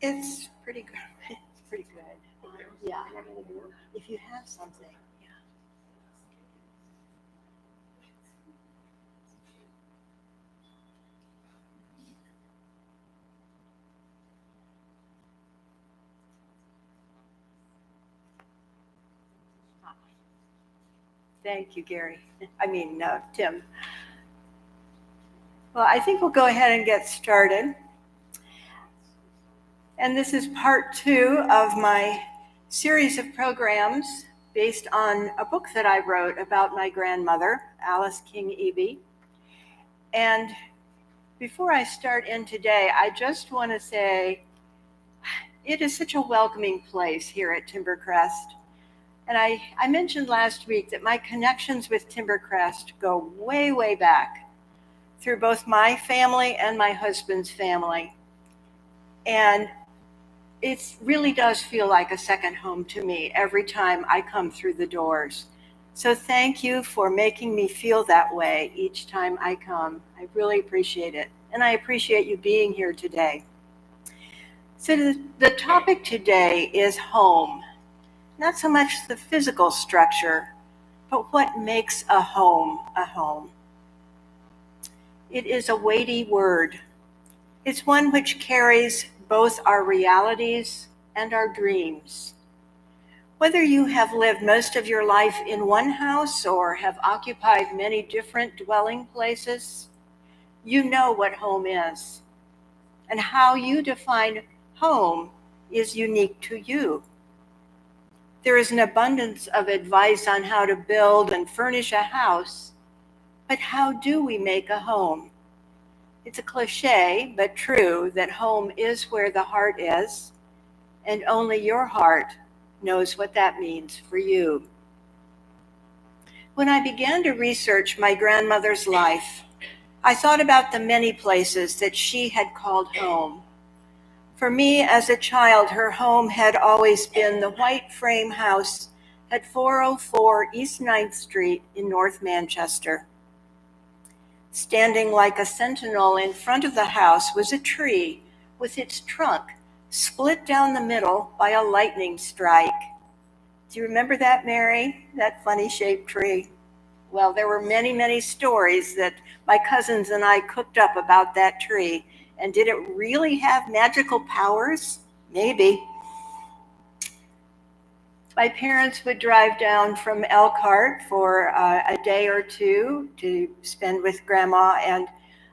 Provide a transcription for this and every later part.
It's pretty good. It's pretty good. Yeah. If you have something. Yeah. Thank you, Gary. Tim. Well, I think we'll go ahead and get started. And this is part 2 of my series of programs based on a book that I wrote about my grandmother, Alice King Eby. And before I start in today, I just want to say it is such a welcoming place here at Timbercrest. And I mentioned last week that my connections with Timbercrest go way, way back through both my family and my husband's family. And it really does feel like a second home to me every time I come through the doors. So thank you for making me feel that way each time I come. I really appreciate it. And I appreciate you being here today. So the topic today is home. Not so much the physical structure, but what makes a home a home. It is a weighty word. It's one which carries both our realities and our dreams. Whether you have lived most of your life in one house or have occupied many different dwelling places, you know what home is. And how you define home is unique to you. There is an abundance of advice on how to build and furnish a house, but how do we make a home? It's a cliche, but true, that home is where the heart is, and only your heart knows what that means for you. When I began to research my grandmother's life, I thought about the many places that she had called home. For me, as a child, her home had always been the white frame house at 404 East 9th Street in North Manchester. Standing like a sentinel in front of the house was a tree with its trunk split down the middle by a lightning strike. Do you remember that, Mary? That funny shaped tree? Well, there were many, many stories that my cousins and I cooked up about that tree. And did it really have magical powers? Maybe. My parents would drive down from Elkhart for a day or two to spend with Grandma, and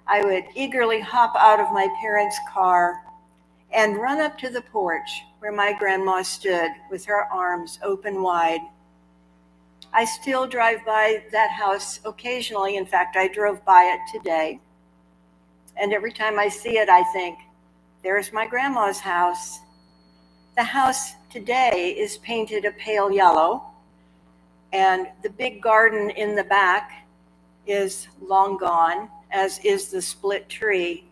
I would eagerly hop out of my parents' car and run up to the porch where my grandma stood with her arms open wide. I still drive by that house occasionally. In fact, I drove by it today. And every time I see it, I think, there's my grandma's house. The house today is painted a pale yellow, and the big garden in the back is long gone, as is the split tree.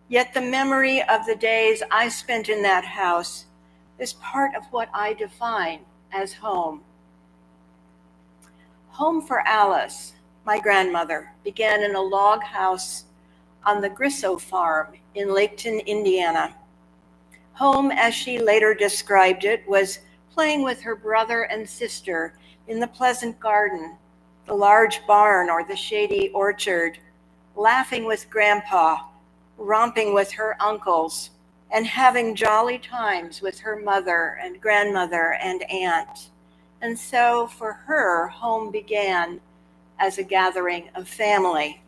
Yet the memory of the days I spent in that house is part of what I define as home. Home for Alice, my grandmother, began in a log house on the Grisso farm in Laketon, Indiana. Home, as she later described it, was playing with her brother and sister in the pleasant garden, the large barn or the shady orchard, laughing with Grandpa, romping with her uncles, and having jolly times with her mother and grandmother and aunt. And so for her, home began as a gathering of family.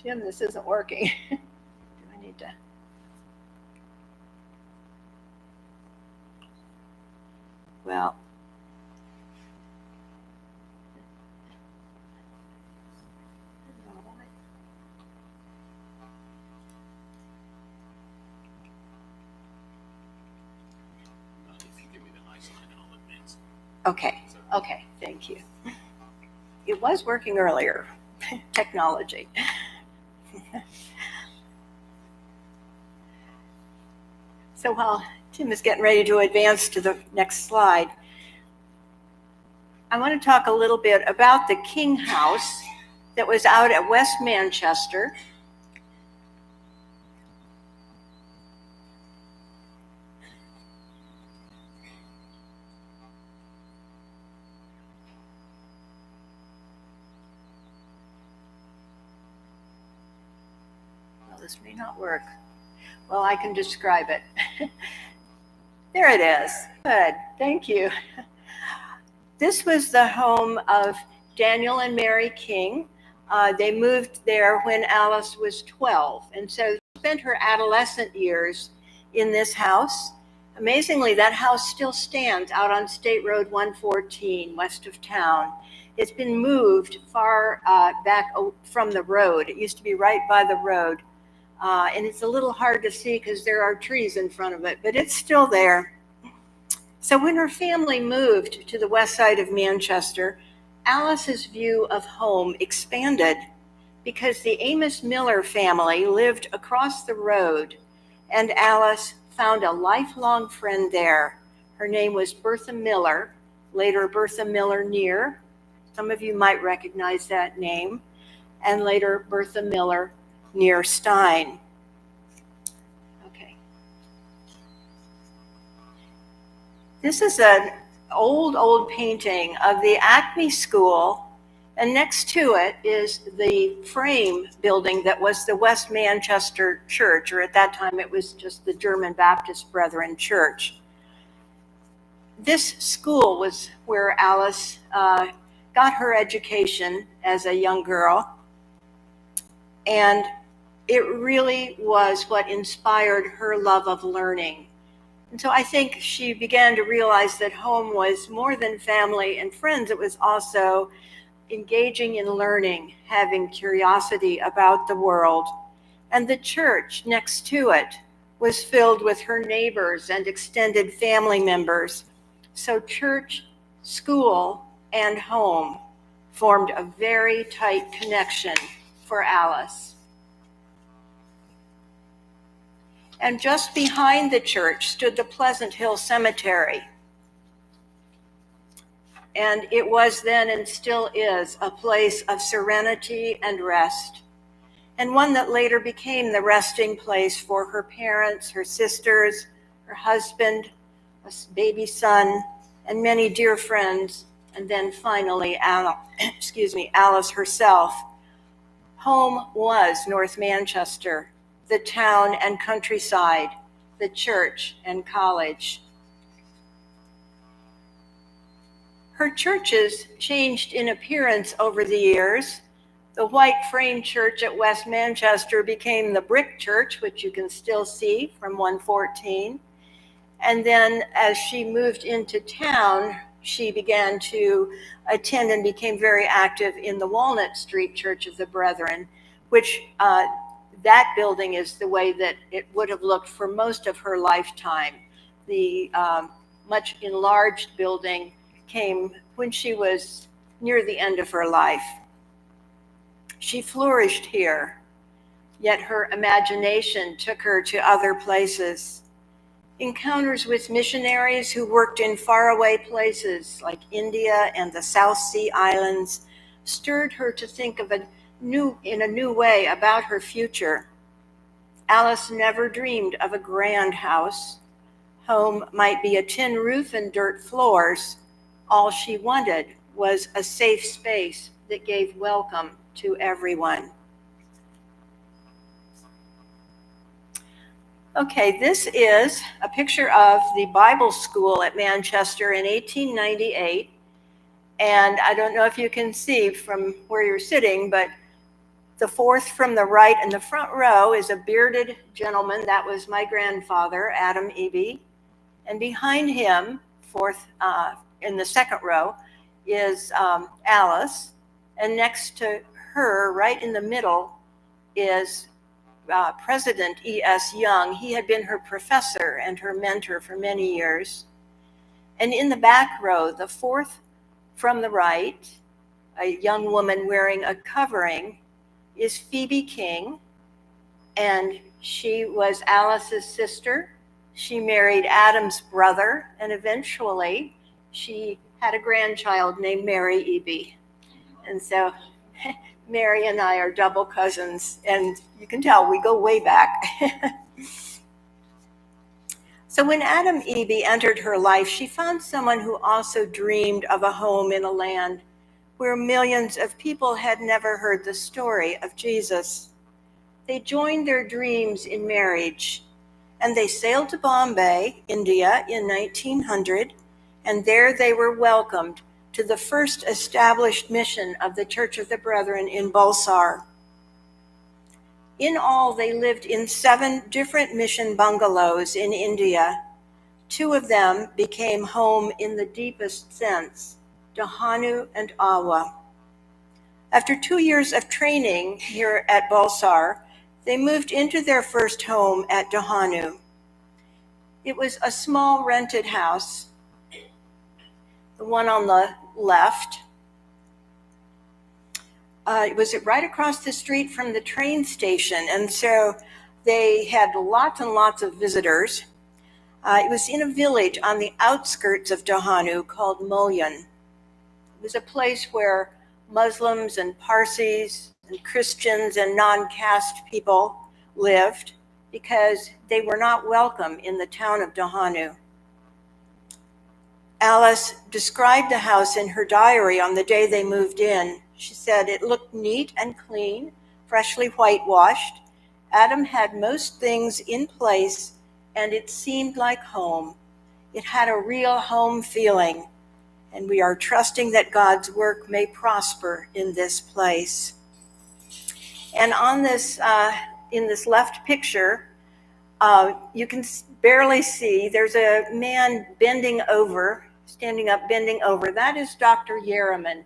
Jim, this isn't working. Do I need to? Well, okay, thank you. It was working earlier. Technology. So while Tim is getting ready to advance to the next slide, I want to talk a little bit about the King House that was out at West Manchester. Well, this may not work. Well, I can describe it. There it is. Good, thank you. This was the home of Daniel and Mary King. They moved there when Alice was 12, and so spent her adolescent years in this house. Amazingly, that house still stands out on State Road 114, west of town. It's been moved far back from the road. It used to be right by the road. And it's a little hard to see because there are trees in front of it, but it's still there. So when her family moved to the west side of Manchester, Alice's view of home expanded because the Amos Miller family lived across the road, and Alice found a lifelong friend there. Her name was Bertha Miller, later Bertha Miller Near. Some of you might recognize that name, and later Bertha Miller Near Stein. Okay. This is an old painting of the Acme School, and next to it is the frame building that was the West Manchester Church, or at that time it was just the German Baptist Brethren Church. This school was where Alice got her education as a young girl, and it really was what inspired her love of learning. And so I think she began to realize that home was more than family and friends. It was also engaging in learning, having curiosity about the world. And the church next to it was filled with her neighbors and extended family members. So church, school, and home formed a very tight connection for Alice. And just behind the church stood the Pleasant Hill Cemetery. And it was then and still is a place of serenity and rest, and one that later became the resting place for her parents, her sisters, her husband, a baby son, and many dear friends, and then finally Alice herself. Home was North Manchester, the town and countryside, the church and college. Her churches changed in appearance over the years. The white frame church at West Manchester became the brick church, which you can still see from 114. And then as she moved into town, she began to attend and became very active in the Walnut Street Church of the Brethren, which that building is the way that it would have looked for most of her lifetime. The much enlarged building came when she was near the end of her life. She flourished here, yet her imagination took her to other places. Encounters with missionaries who worked in faraway places like India and the South Sea Islands stirred her to think in a new way about her future. Alice never dreamed of a grand house. Home might be a tin roof and dirt floors. All she wanted was a safe space that gave welcome to everyone. Okay, this is a picture of the Bible school at Manchester in 1898. And I don't know if you can see from where you're sitting, but The fourth from the right in the front row is a bearded gentleman. That was my grandfather, Adam Eby. And behind him, fourth in the second row, is Alice. And next to her, right in the middle, is President E.S. Young. He had been her professor and her mentor for many years. And in the back row, the fourth from the right, a young woman wearing a covering, is Phoebe King. And she was Alice's sister. She married Adam's brother, and eventually she had a grandchild named Mary Eby. And so Mary and I are double cousins, and you can tell we go way back. So when Adam Eby entered her life, she found someone who also dreamed of a home in a land where millions of people had never heard the story of Jesus. They joined their dreams in marriage, and they sailed to Bombay, India in 1900, and there they were welcomed to the first established mission of the Church of the Brethren in Bulsar. In all, they lived in 7 different mission bungalows in India. 2 of them became home in the deepest sense, Dahanu and Awa. After 2 years of training here at Bulsar, they moved into their first home at Dahanu. It was a small rented house, the one on the left. It was right across the street from the train station, and so they had lots and lots of visitors. It was in a village on the outskirts of Dahanu called Mulyan. It was a place where Muslims and Parsis and Christians and non-caste people lived because they were not welcome in the town of Dahanu. Alice described the house in her diary on the day they moved in. She said it looked neat and clean, freshly whitewashed. Adam had most things in place, and it seemed like home. It had a real home feeling, and we are trusting that God's work may prosper in this place. And on this, in this left picture, you can barely see, there's a man bending over, standing up, bending over. That is Dr. Yerriman.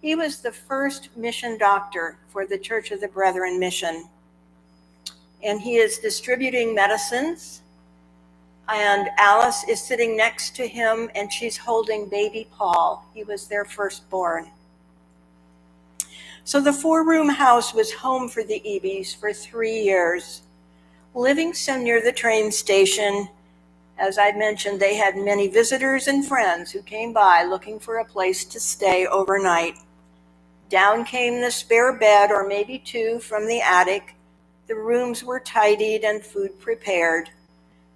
He was the first mission doctor for the Church of the Brethren mission. And he is distributing medicines. And Alice is sitting next to him, and she's holding baby Paul. He was their firstborn. So the 4-room house was home for the Ebys for 3 years. Living so near the train station, as I mentioned, they had many visitors and friends who came by looking for a place to stay overnight. Down came the spare bed, or maybe 2, from the attic. The rooms were tidied and food prepared.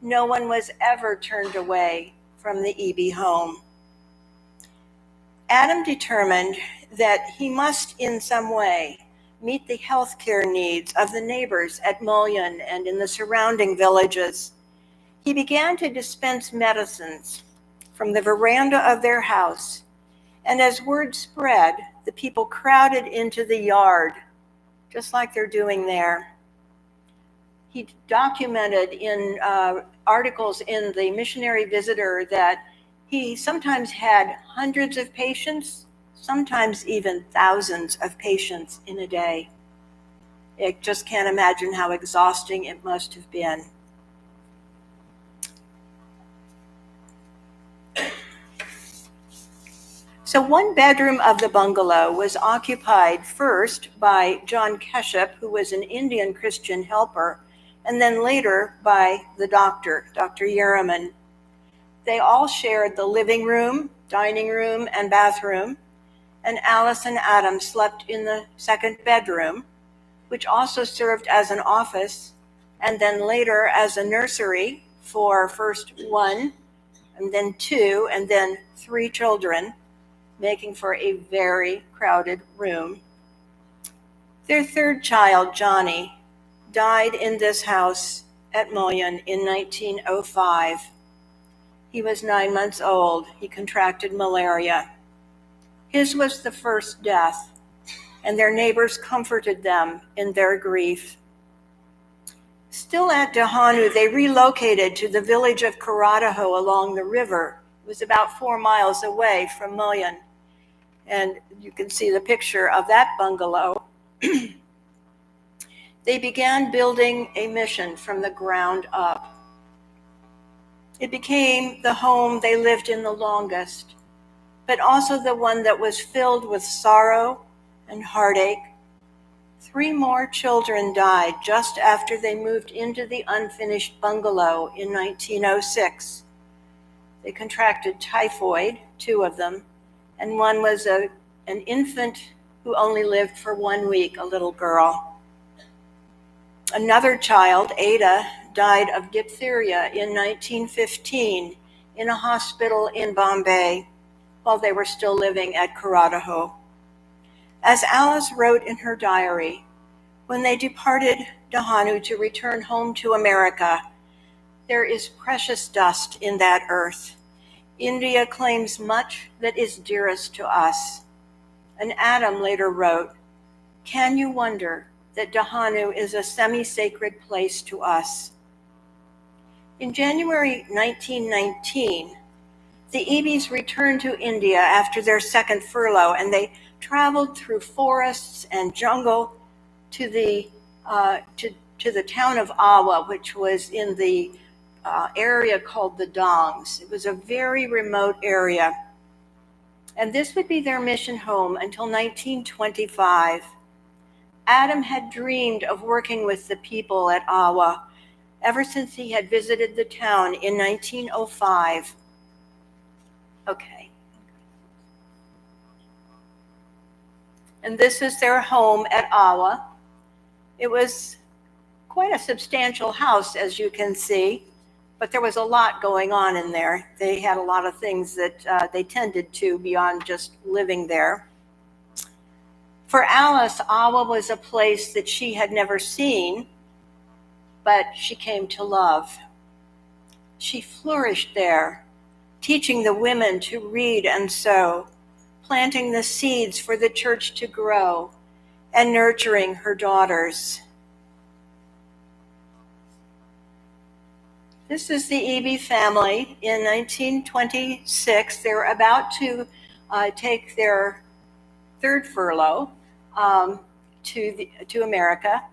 No one was ever turned away from the Eby home. Adam determined that he must in some way meet the healthcare needs of the neighbors at Mulyan and in the surrounding villages. He began to dispense medicines from the veranda of their house, and as word spread, the people crowded into the yard, just like they're doing there. He documented in articles in the Missionary Visitor that he sometimes had hundreds of patients, sometimes even thousands of patients in a day. I just can't imagine how exhausting it must have been. So 1 bedroom of the bungalow was occupied first by John Keshup, who was an Indian Christian helper, and then later by the doctor, Dr. Yerriman. They all shared the living room, dining room, and bathroom, and Alice and Adam slept in the 2nd bedroom, which also served as an office, and then later as a nursery for first 1, and then 2, and then 3 children, making for a very crowded room. Their 3rd child, Johnny, died in this house at Mulyan in 1905. He was 9 months old. He contracted malaria. His was the first death. and their neighbors comforted them in their grief. Still at Dahanu, they relocated to the village of Karadaho along the river. It was about 4 miles away from Mulyan. And you can see the picture of that bungalow. They began building a mission from the ground up. It became the home they lived in the longest, but also the one that was filled with sorrow and heartache. 3 more children died just after they moved into the unfinished bungalow in 1906. They contracted typhoid, 2 of them, and one was an infant who only lived for 1 week, a little girl. Another child, Ada, died of diphtheria in 1915 in a hospital in Bombay while they were still living at Karadaho. As Alice wrote in her diary, when they departed Dahanu to return home to America, there is precious dust in that earth. India claims much that is dearest to us. And Adam later wrote, "Can you wonder that Dahanu is a semi-sacred place to us?" In January 1919, the Ebes returned to India after their second furlough, and they traveled through forests and jungle to the town of Awa, which was in the area called the Dongs. It was a very remote area. And this would be their mission home until 1925. Adam had dreamed of working with the people at Awa ever since he had visited the town in 1905. Okay. And this is their home at Awa. It was quite a substantial house, as you can see, but there was a lot going on in there. They had a lot of things that they tended to beyond just living there. For Alice, Awa was a place that she had never seen, but she came to love. She flourished there, teaching the women to read and sew, planting the seeds for the church to grow, and nurturing her daughters. This is the Eby family in 1926. They were about to take their 3rd furlough to America.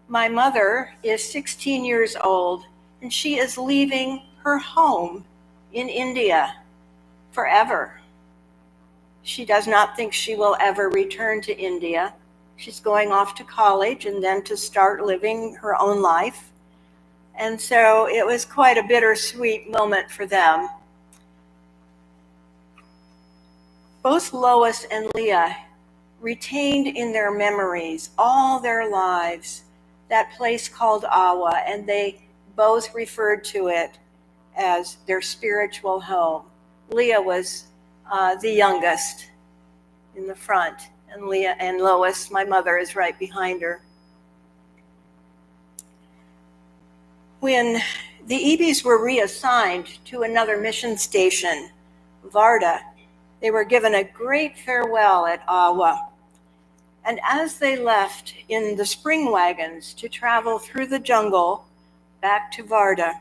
My mother is 16 years old, and she is leaving her home in India forever. She does not think she will ever return to India. She's going off to college and then to start living her own life. And so it was quite a bittersweet moment for them. Both Lois and Leah retained in their memories all their lives that place called Awa, and they both referred to it as their spiritual home. Leah was the youngest in the front, and Leah and Lois, my mother, is right behind her. When the Ebes were reassigned to another mission station, Varda, they were given a great farewell at Awa. And as they left in the spring wagons to travel through the jungle back to Varda,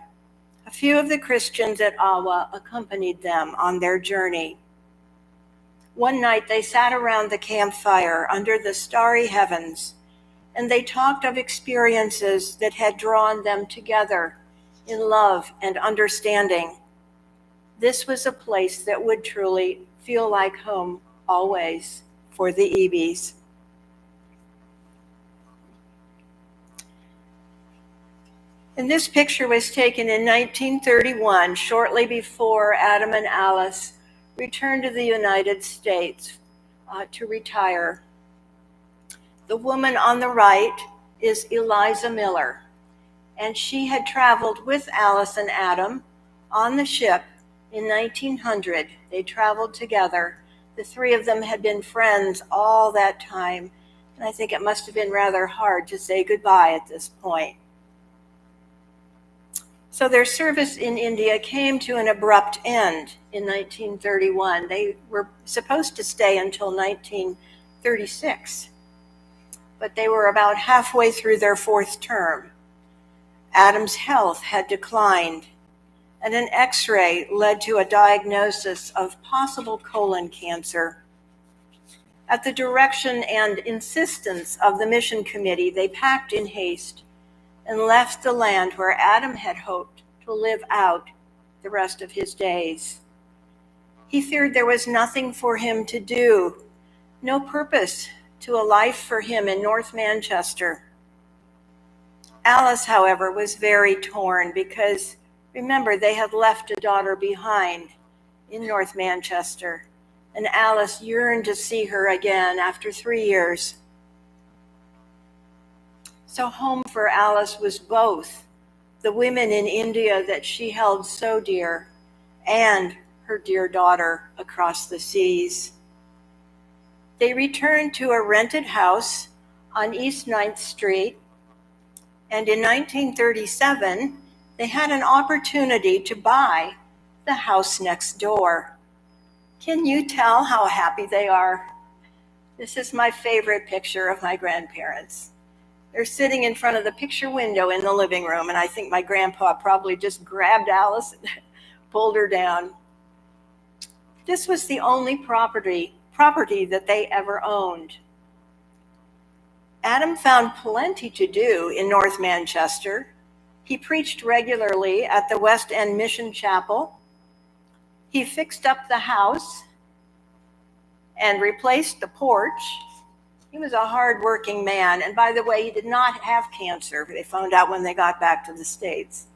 a few of the Christians at Awa accompanied them on their journey. One night they sat around the campfire under the starry heavens, and they talked of experiences that had drawn them together in love and understanding. This was a place that would truly feel like home always for the Ebes. And this picture was taken in 1931, shortly before Adam and Alice returned to the United States to retire. The woman on the right is Eliza Miller, and she had traveled with Alice and Adam on the ship in 1900. They traveled together. The 3 of them had been friends all that time, and I think it must have been rather hard to say goodbye at this point. So their service in India came to an abrupt end in 1931. They were supposed to stay until 1936, but they were about halfway through their fourth term. Adam's health had declined, and an X-ray led to a diagnosis of possible colon cancer. At the direction and insistence of the mission committee, they packed in haste and left the land where Adam had hoped to live out the rest of his days. He feared there was nothing for him to do, no purpose to a life for him in North Manchester. Alice, however, was very torn because, remember, they had left a daughter behind in North Manchester, and Alice yearned to see her again after 3 years. So home for Alice was both the women in India that she held so dear and her dear daughter across the seas. They returned to a rented house on East 9th Street, and in 1937, they had an opportunity to buy the house next door. Can you tell how happy they are? This is my favorite picture of my grandparents. They're sitting in front of the picture window in the living room, and I think my grandpa probably just grabbed Alice and pulled her down. This was the only property that they ever owned. Adam found plenty to do in North Manchester. He preached regularly at the West End Mission Chapel. He fixed up the house and replaced the porch. He was a hard-working man, and by the way, he did not have cancer. They found out when they got back to the States.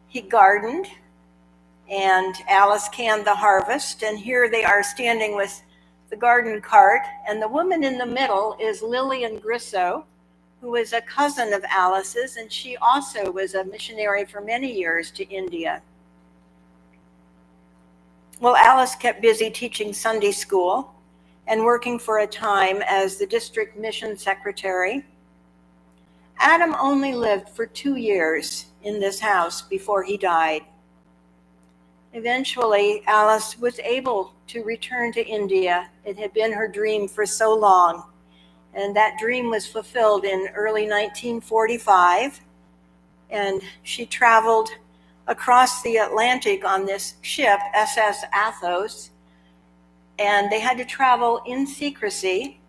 He gardened, and Alice canned the harvest, and here they are standing with the garden cart, and the woman in the middle is Lillian Grissow, who is a cousin of Alice's, and she also was a missionary for many years to India. Well, Alice kept busy teaching Sunday school and working for a time as the district mission secretary. Adam only lived for 2 years in this house before he died. Eventually, Alice was able to return to India. It had been her dream for so long, and that dream was fulfilled in early 1945, and she traveled across the Atlantic on this ship, SS Athos, and they had to travel in secrecy.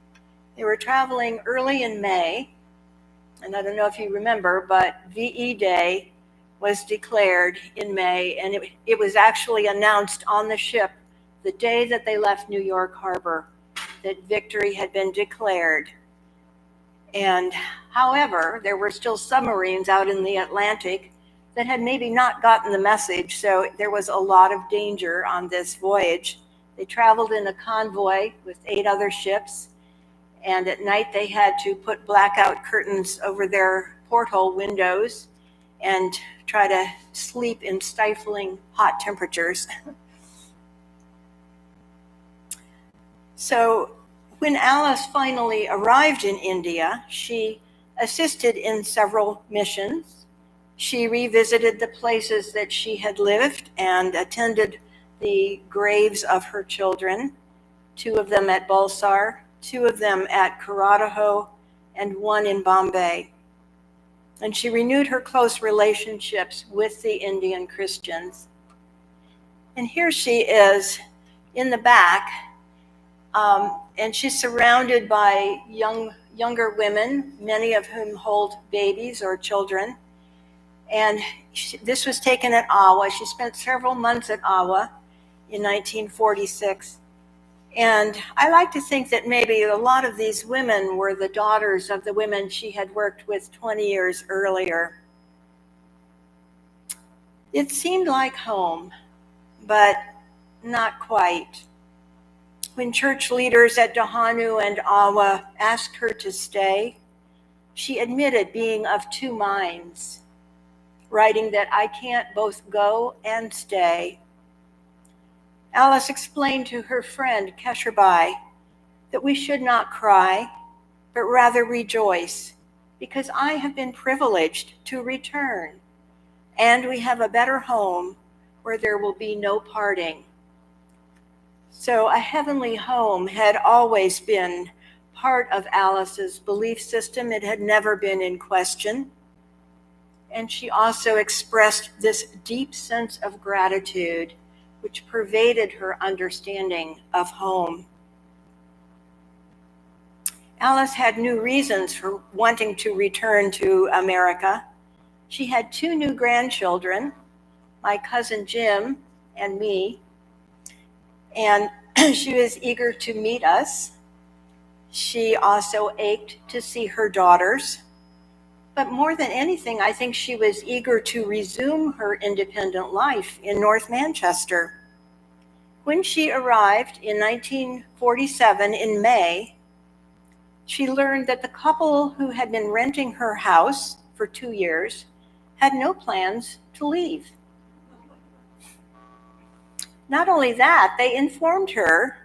They were traveling early in May, and I don't know if you remember, but VE Day was declared in May, and it was actually announced on the ship the day that they left New York Harbor that victory had been declared. And however, there were still submarines out in the Atlantic that had maybe not gotten the message, so there was a lot of danger on this voyage. They traveled in a convoy with 8 other ships, and at night they had to put blackout curtains over their porthole windows and try to sleep in stifling hot temperatures. So when Alice finally arrived in India, she assisted in several missions. She revisited the places that she had lived and attended the graves of her children, 2 of them at Bulsar, 2 of them at Karataho, and 1 in Bombay. And she renewed her close relationships with the Indian Christians. And here she is in the back, and she's surrounded by younger women, many of whom hold babies or children. And this was taken at Awa. She spent several months at Awa in 1946. And I like to think that maybe a lot of these women were the daughters of the women she had worked with 20 years earlier. It seemed like home, but not quite. When church leaders at Dahanu and Awa asked her to stay, she admitted being of 2 minds, writing that I can't both go and stay. Alice explained to her friend Kesherbai that we should not cry, but rather rejoice, because I have been privileged to return, and we have a better home where there will be no parting. So a heavenly home had always been part of Alice's belief system. It had never been in question. And she also expressed this deep sense of gratitude, which pervaded her understanding of home. Alice had new reasons for wanting to return to America. She had 2 new grandchildren, my cousin Jim and me, and she was eager to meet us. She also ached to see her daughters. But more than anything, I think she was eager to resume her independent life in North Manchester. When she arrived in 1947 in May, she learned that the couple who had been renting her house for 2 years had no plans to leave. Not only that, they informed her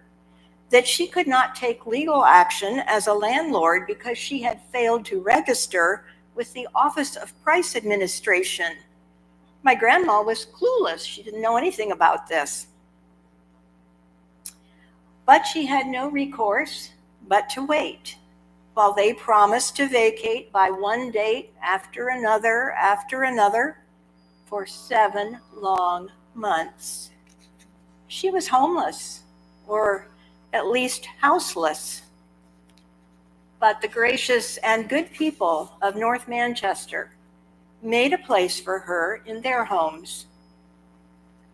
that she could not take legal action as a landlord because she had failed to register with the Office of Price Administration. My grandma was clueless. She didn't know anything about this. But she had no recourse but to wait while they promised to vacate by one date after another for 7 long months. She was homeless, or at least houseless. But the gracious and good people of North Manchester made a place for her in their homes.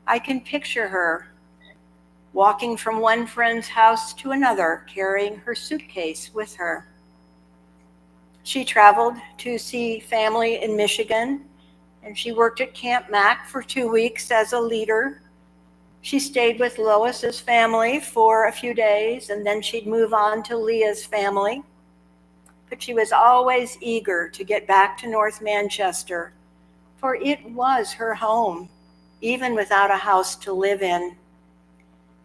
I can picture her walking from one friend's house to another, carrying her suitcase with her. She traveled to see family in Michigan, and she worked at Camp Mac for 2 weeks as a leader. She stayed with Lois's family for a few days, and then she'd move on to Leah's family. But she was always eager to get back to North Manchester, for it was her home, even without a house to live in.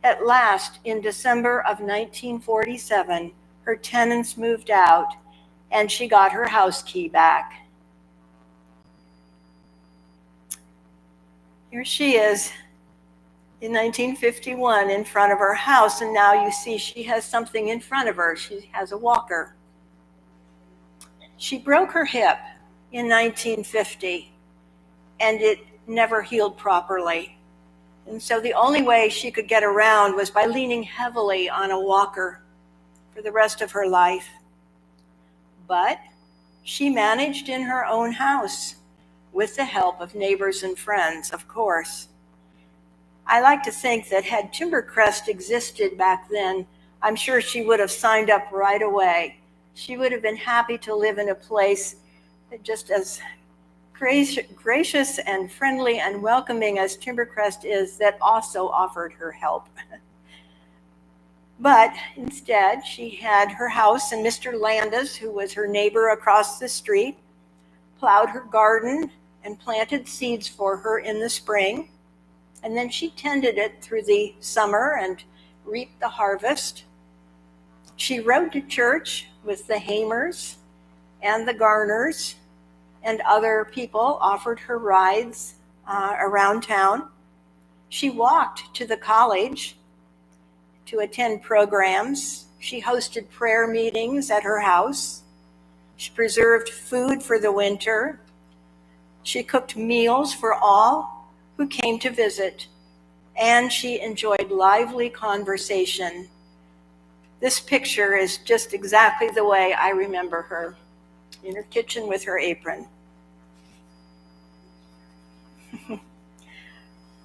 At last, in December of 1947, her tenants moved out, and she got her house key back. Here she is in 1951 in front of her house, and now you see she has something in front of her. She has a walker. She broke her hip in 1950, and it never healed properly. And so the only way she could get around was by leaning heavily on a walker for the rest of her life. But she managed in her own house with the help of neighbors and friends, of course. I like to think that had Timbercrest existed back then, I'm sure she would have signed up right away. She would have been happy to live in a place that just as gracious and friendly and welcoming as Timbercrest is, that also offered her help. But instead, she had her house, and Mr. Landis, who was her neighbor across the street, plowed her garden and planted seeds for her in the spring. And then she tended it through the summer and reaped the harvest. She rode to church with the Hamers and the Garners, and other people offered her rides around town. She walked to the college to attend programs. She hosted prayer meetings at her house. She preserved food for the winter. She cooked meals for all who came to visit, and she enjoyed lively conversation. This picture is just exactly the way I remember her, in her kitchen with her apron.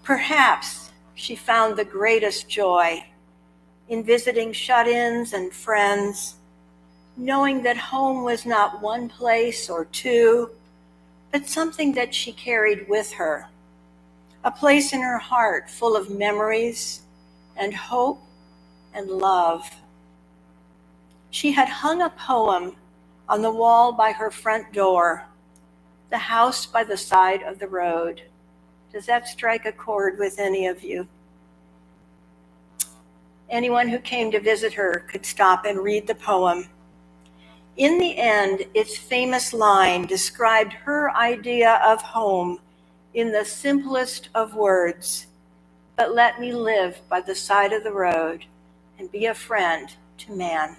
Perhaps she found the greatest joy in visiting shut-ins and friends, knowing that home was not one place or two, but something that she carried with her, a place in her heart full of memories and hope and love. She had hung a poem on the wall by her front door, "The House by the Side of the Road." Does that strike a chord with any of you? Anyone who came to visit her could stop and read the poem. In the end, its famous line described her idea of home in the simplest of words: but let me live by the side of the road and be a friend to man.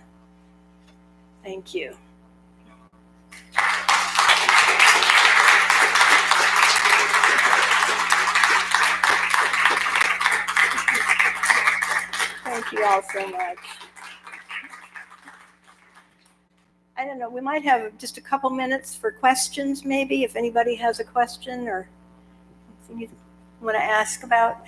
Thank you. Thank you all so much. I don't know, we might have just a couple minutes for questions, maybe, if anybody has a question or something you want to ask about.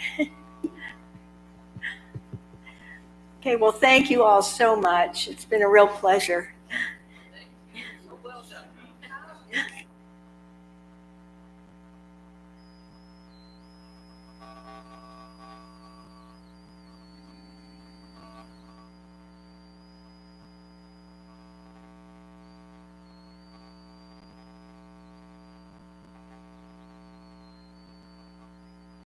Okay, well, thank you all so much. It's been a real pleasure.